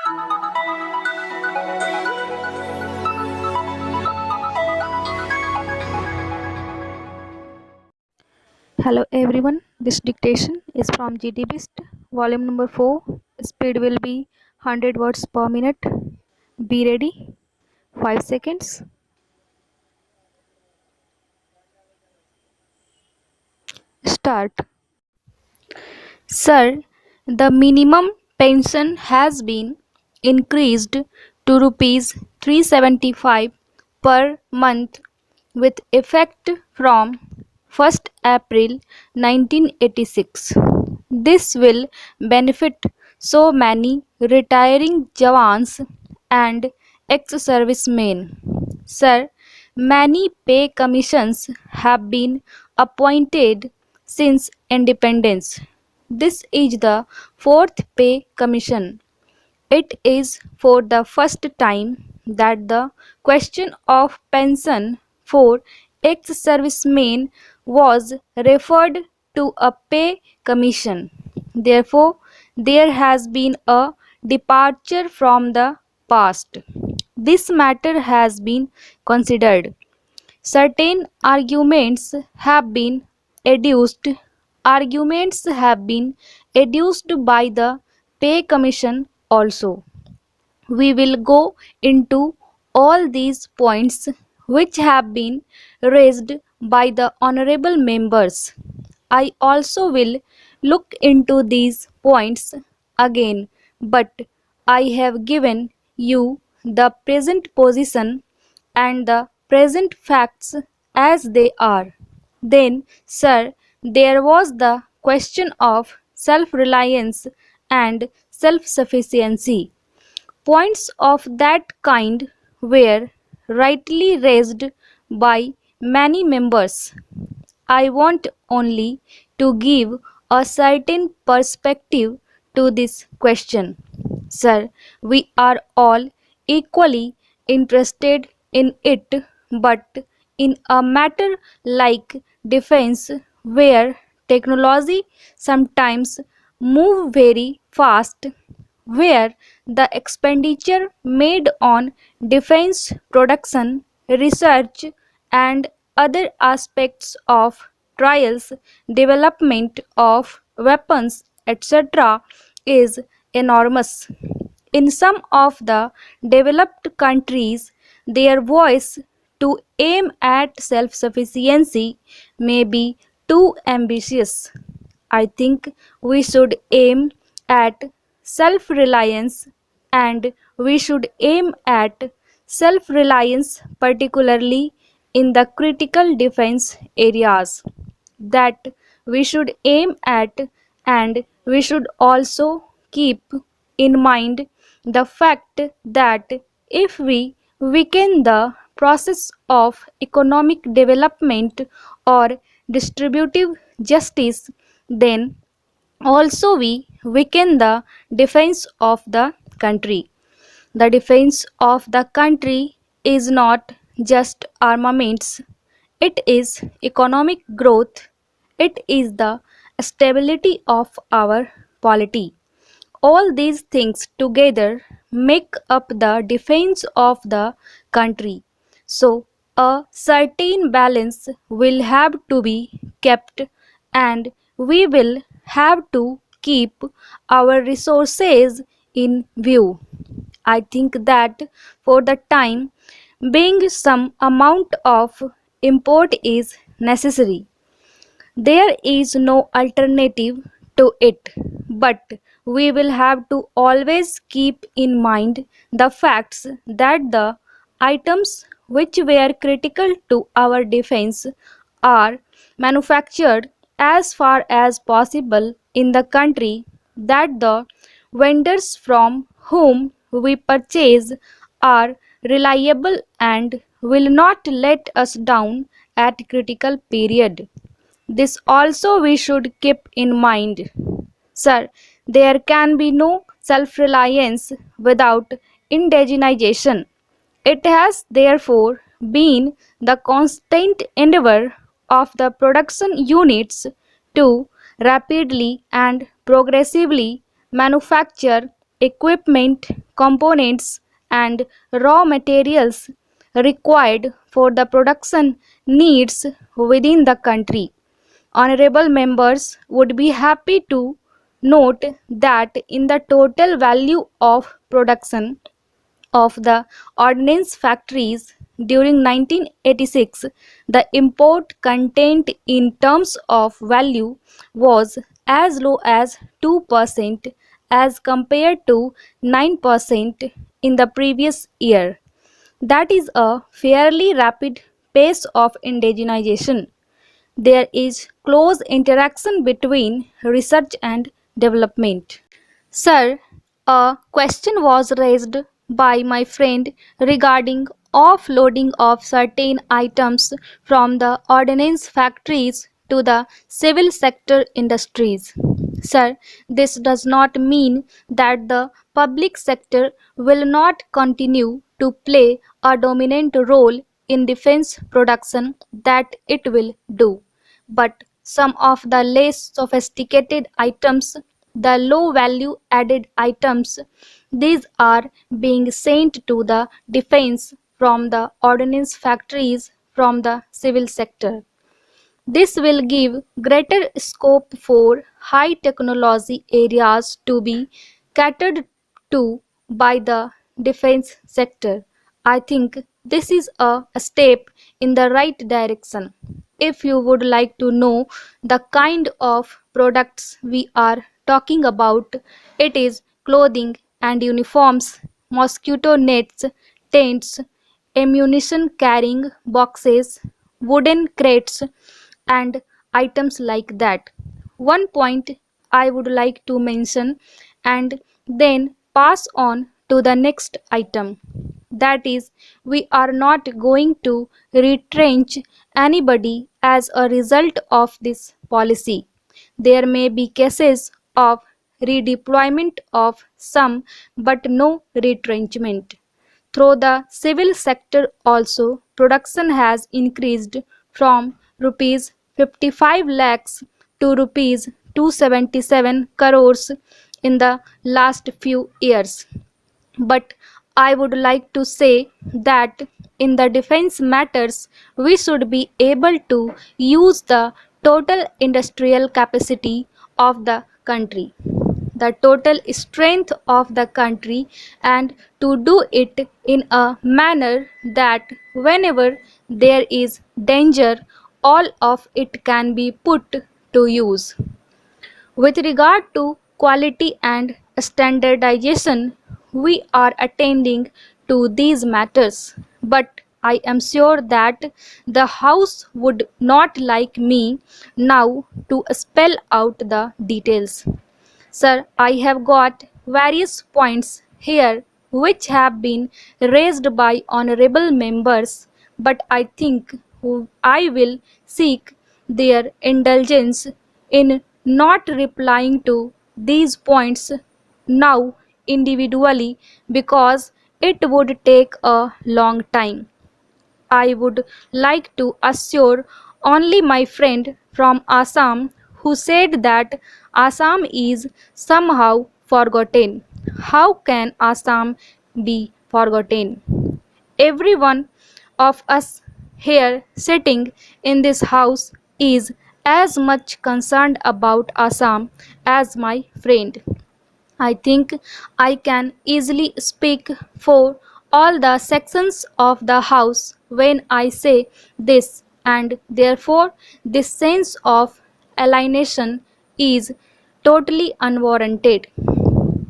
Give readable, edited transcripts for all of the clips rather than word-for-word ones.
Hello everyone, this dictation is from GD BIST, volume number 4. Speed will be 100 words per minute. Be ready. 5 seconds. Start. Sir, the minimum pension has been increased to rupees 375 per month with effect from 1st April 1986. This will benefit so many retiring jawans and ex-servicemen. Sir, many pay commissions have been appointed since independence. This is the fourth pay commission. It is for the first time that the question of pension for ex-servicemen was referred to a pay commission. Therefore, there has been a departure from the past. This matter has been considered. Certain arguments have been adduced. Arguments have been adduced by the pay commission also. We will go into all these points which have been raised by the honorable members. I also will look into these points again, but I have given you the present position and the present facts as they are. Then, sir, there was the question of self-reliance and self-sufficiency. Points of that kind were rightly raised by many members. I want only to give a certain perspective to this question. Sir, we are all equally interested in it, but in a matter like defense, where technology sometimes move very fast, where the expenditure made on defense production, research, and other aspects of trials, development of weapons, etc., is enormous. In some of the developed countries, their voice to aim at self-sufficiency may be too ambitious. I think we should aim at self-reliance, and we should aim at self-reliance particularly in the critical defense areas that we should aim at, and we should also keep in mind the fact that if we weaken the process of economic development or distributive justice, then also we weaken the defense of the country. The defense of the country is not just armaments, it is economic growth, it is the stability of our polity. All these things together make up the defense of the country. So, a certain balance will have to be kept, and we will have to keep our resources in view. I think that for the time being, some amount of import is necessary. There is no alternative to it, but we will have to always keep in mind the facts that the items which were critical to our defense are manufactured as far as possible in the country, that the vendors from whom we purchase are reliable and will not let us down at critical period. This also we should keep in mind. Sir, there can be no self-reliance without indigenization. It has therefore been the constant endeavor of the production units to rapidly and progressively manufacture equipment components and raw materials required for the production needs within the country. Honorable members would be happy to note that in the total value of production of the ordnance factories during 1986, the import content in terms of value was as low as 2% as compared to 9% in the previous year. That is a fairly rapid pace of indigenization. There is close interaction between research and development. Sir, a question was raised by my friend regarding offloading of certain items from the ordnance factories to the civil sector industries. Sir, this does not mean that the public sector will not continue to play a dominant role in defense production, that it will do. But some of the less sophisticated items, the low value added items, these are being sent to the defense from the ordnance factories from the civil sector. This will give greater scope for high technology areas to be catered to by the defense sector. I think this is a step in the right direction. If you would like to know the kind of products we are talking about, it is clothing and uniforms, mosquito nets, tents, ammunition carrying boxes, wooden crates, and items like that. One point I would like to mention and then pass on to the next item. That is, we are not going to retrench anybody as a result of this policy. There may be cases of redeployment of some, but no retrenchment. Through the civil sector also, production has increased from rupees 55 lakhs to rupees 277 crores in the last few years. But I would like to say that in the defense matters, we should be able to use the total industrial capacity of the country, the total strength of the country, and to do it in a manner that whenever there is danger, all of it can be put to use. With regard to quality and standardization, we are attending to these matters, but I am sure that the House would not like me now to spell out the details. Sir, I have got various points here which have been raised by honorable members, but I think I will seek their indulgence in not replying to these points now individually, because it would take a long time. I would like to assure only my friend from Assam who said that Assam is somehow forgotten. How can Assam be forgotten? Every one of us here sitting in this house is as much concerned about Assam as my friend. I think I can easily speak for all the sections of the House when I say this, and therefore this sense of alienation is totally unwarranted.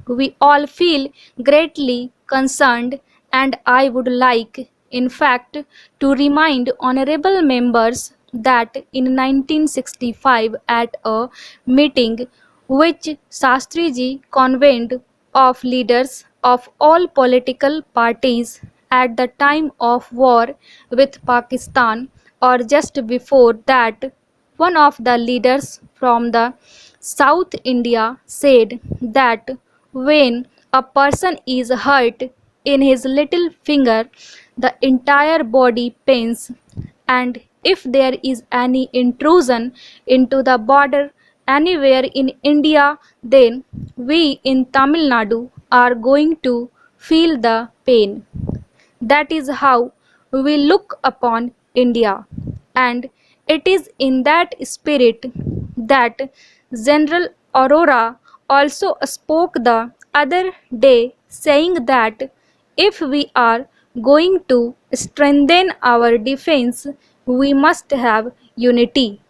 We all feel greatly concerned, and I would like, in fact, to remind honorable members that in 1965 at a meeting which Shastriji convened of leaders of all political parties at the time of war with Pakistan, or just before that, one of the leaders from the South India said that when a person is hurt in his little finger, the entire body pains, and if there is any intrusion into the border anywhere in India, then we in Tamil Nadu are going to feel the pain. That is how we look upon India. And it is in that spirit that General Aurora also spoke the other day, saying that if we are going to strengthen our defense, we must have unity.